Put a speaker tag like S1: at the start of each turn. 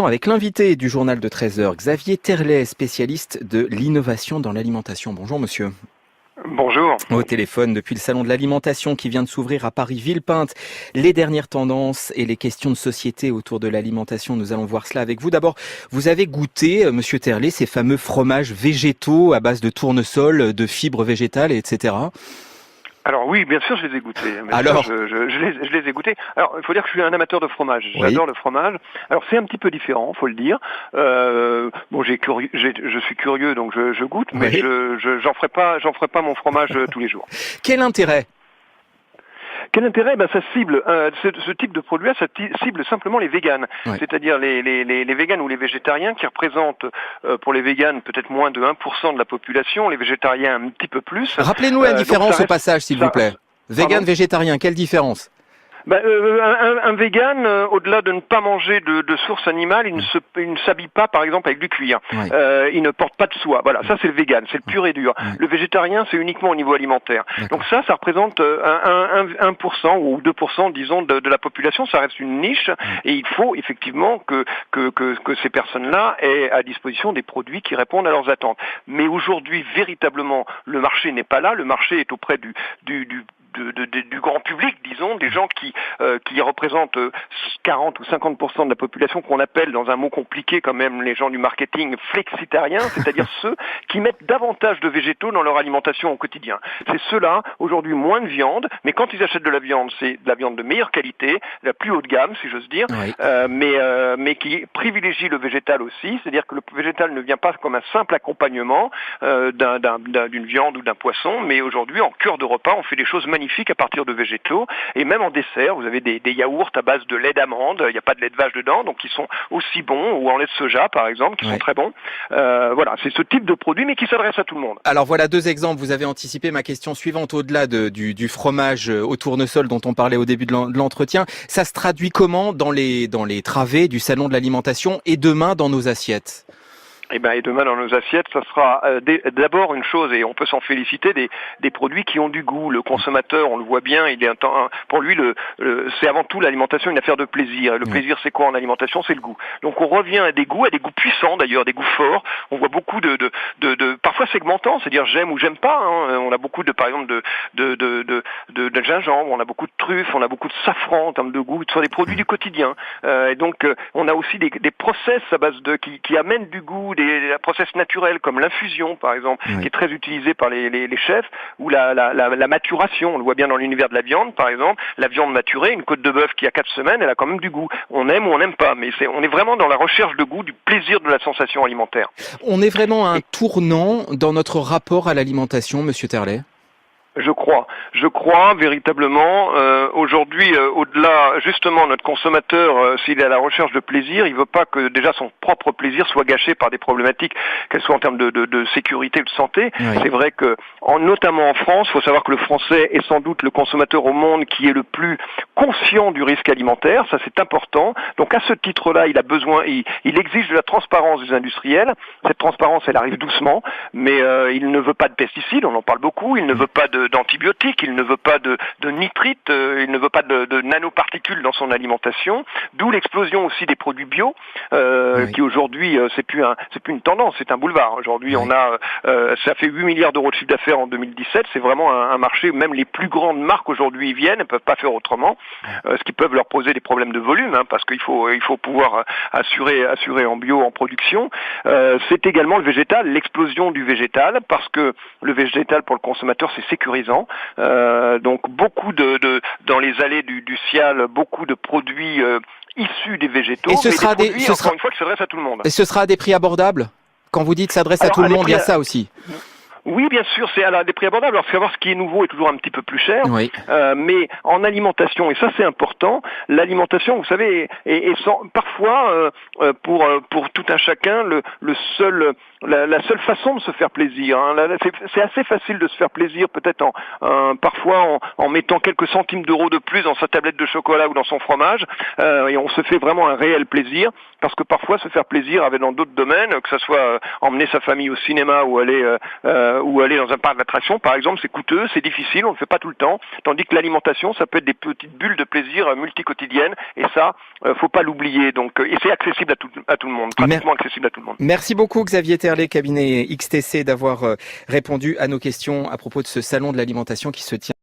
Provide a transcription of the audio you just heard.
S1: Avec l'invité du journal de 13h, Xavier Terlet, spécialiste de l'innovation dans l'alimentation. Bonjour monsieur.
S2: Bonjour.
S1: Au téléphone depuis le salon de l'alimentation qui vient de s'ouvrir à Paris-Villepinte. Les dernières tendances et les questions de société autour de l'alimentation, nous allons voir cela avec vous. D'abord, vous avez goûté, monsieur Terlet, ces fameux fromages végétaux à base de tournesol, de fibres végétales, etc.
S2: Alors oui, bien sûr, je les ai goûtés.
S1: Alors,
S2: je les ai goûtés. Alors, il faut dire que je suis un amateur de fromage.
S1: Oui.
S2: J'adore le fromage. Alors, c'est un petit peu différent, faut le dire. Bon, je suis curieux, donc je goûte, mais
S1: Oui.
S2: j'en ferai pas mon fromage tous les jours.
S1: Quel intérêt ?
S2: Quel intérêt? Ça cible ce type de produit-là, ça cible simplement les véganes,
S1: Ouais.
S2: c'est-à-dire les véganes ou les végétariens qui représentent pour les véganes peut-être moins de 1% de la population, les végétariens un petit peu plus.
S1: Rappelez-nous la différence au
S2: donc
S1: passage, s'il vous plaît. Vegan, végétarien, quelle différence ?
S2: Un vegan, au-delà de ne pas manger de source animale, il ne s'habille pas, par exemple, avec du cuir.
S1: Ouais.
S2: Il ne porte pas de soie. Voilà, ça c'est le vegan, c'est le pur et dur.
S1: Ouais.
S2: Le végétarien, c'est uniquement au niveau alimentaire.
S1: D'accord.
S2: Donc ça représente 1% ou 2%, disons, de la population. Ça reste une niche, et il faut effectivement que ces personnes-là aient à disposition des produits qui répondent à leurs attentes. Mais aujourd'hui, véritablement, le marché n'est pas là. Le marché est auprès du grand public, disons, des gens qui représentent 40 ou 50% de la population, qu'on appelle, dans un mot compliqué quand même, les gens du marketing, flexitariens, c'est-à-dire ceux qui mettent davantage de végétaux dans leur alimentation au quotidien. C'est ceux-là, aujourd'hui, moins de viande, mais quand ils achètent de la viande, c'est de la viande de meilleure qualité, la plus haut de gamme, si j'ose dire,
S1: Oui.
S2: mais qui privilégie le végétal aussi, c'est-à-dire que le végétal ne vient pas comme un simple accompagnement d'une viande ou d'un poisson, mais aujourd'hui, en cœur de repas, on fait des choses magnifiques à partir de végétaux, et même en dessert, vous avez des yaourts à base de lait d'amande, il n'y a pas de lait de vache dedans, donc qui sont aussi bons, ou en lait de soja par exemple, qui sont très bons. Voilà, c'est ce type de produit, mais qui s'adresse à tout le monde.
S1: Alors voilà deux exemples, vous avez anticipé ma question suivante au-delà du fromage au tournesol dont on parlait au début de l'entretien. Ça se traduit comment dans les travées du salon de l'alimentation et demain dans nos assiettes ?
S2: Et demain dans nos assiettes, ça sera d'abord une chose, et on peut s'en féliciter, des produits qui ont du goût. Le consommateur, on le voit bien, pour lui, c'est avant tout l'alimentation une affaire de plaisir. Et le plaisir, c'est quoi en alimentation? C'est le goût. Donc on revient à des goûts puissants d'ailleurs, des goûts forts. On voit beaucoup de parfois segmentants, c'est-à-dire j'aime ou j'aime pas. On a beaucoup par exemple de gingembre, on a beaucoup de truffes, on a beaucoup de safran en termes de goût. Ce sont des produits du quotidien. Et donc on a aussi des process à base qui amènent du goût, des process naturels comme l'infusion par exemple, qui est très utilisé par les chefs, ou la maturation. On le voit bien dans l'univers de la viande par exemple. La viande maturée, une côte de bœuf qui a 4 semaines, elle a quand même du goût. On aime ou on n'aime pas, mais on est vraiment dans la recherche de goût, du plaisir de la sensation alimentaire.
S1: On est vraiment à un tournant dans notre rapport à l'alimentation, monsieur Terlet ?
S2: Je crois véritablement. Aujourd'hui, au-delà, justement, notre consommateur, s'il est à la recherche de plaisir, il veut pas que déjà son propre plaisir soit gâché par des problématiques, qu'elles soient en termes de sécurité ou de santé.
S1: Oui.
S2: C'est vrai que, notamment en France, il faut savoir que le Français est sans doute le consommateur au monde qui est le plus conscient du risque alimentaire. Ça, c'est important. Donc, à ce titre-là, il a besoin, il exige de la transparence des industriels. Cette transparence, elle arrive doucement, mais il ne veut pas de pesticides. On en parle beaucoup. Il ne veut pas d'antibiotiques, il ne veut pas de nitrites, il ne veut pas de nanoparticules dans son alimentation, d'où l'explosion aussi des produits bio, qui aujourd'hui c'est plus une tendance, c'est un boulevard. Aujourd'hui on a ça fait 8 milliards d'euros de chiffre d'affaires en 2017, c'est vraiment un marché, même les plus grandes marques aujourd'hui y viennent, elles peuvent pas faire autrement, ce qui peuvent leur poser des problèmes de volume, parce qu'il faut pouvoir assurer en bio, en production. C'est également le végétal, l'explosion du végétal, parce que le végétal pour le consommateur c'est sécurisant. Donc beaucoup dans les allées du Cial, beaucoup de produits issus des végétaux, encore une fois, qui s'adressent à tout le monde.
S1: Et ce sera à des prix abordables ? Quand vous dites s'adresse à tout le monde, il y a ça aussi.
S2: Oui, bien sûr, c'est à des prix abordables. Alors, savoir ce qui est nouveau est toujours un petit peu plus cher.
S1: Oui.
S2: Mais en alimentation, et ça c'est important, l'alimentation, vous savez, est parfois pour tout un chacun la seule façon de se faire plaisir. C'est assez facile de se faire plaisir, peut-être parfois en mettant quelques centimes d'euros de plus dans sa tablette de chocolat ou dans son fromage, et on se fait vraiment un réel plaisir, parce que parfois se faire plaisir avec dans d'autres domaines, que ce soit emmener sa famille au cinéma ou aller ou aller dans un parc d'attractions, par exemple, c'est coûteux, c'est difficile, on ne le fait pas tout le temps. Tandis que l'alimentation, ça peut être des petites bulles de plaisir multi-quotidiennes, et ça, faut pas l'oublier. Donc, et c'est accessible à tout le monde, pratiquement accessible à tout le monde.
S1: Merci beaucoup Xavier Terlet, cabinet XTC, d'avoir répondu à nos questions à propos de ce salon de l'alimentation qui se tient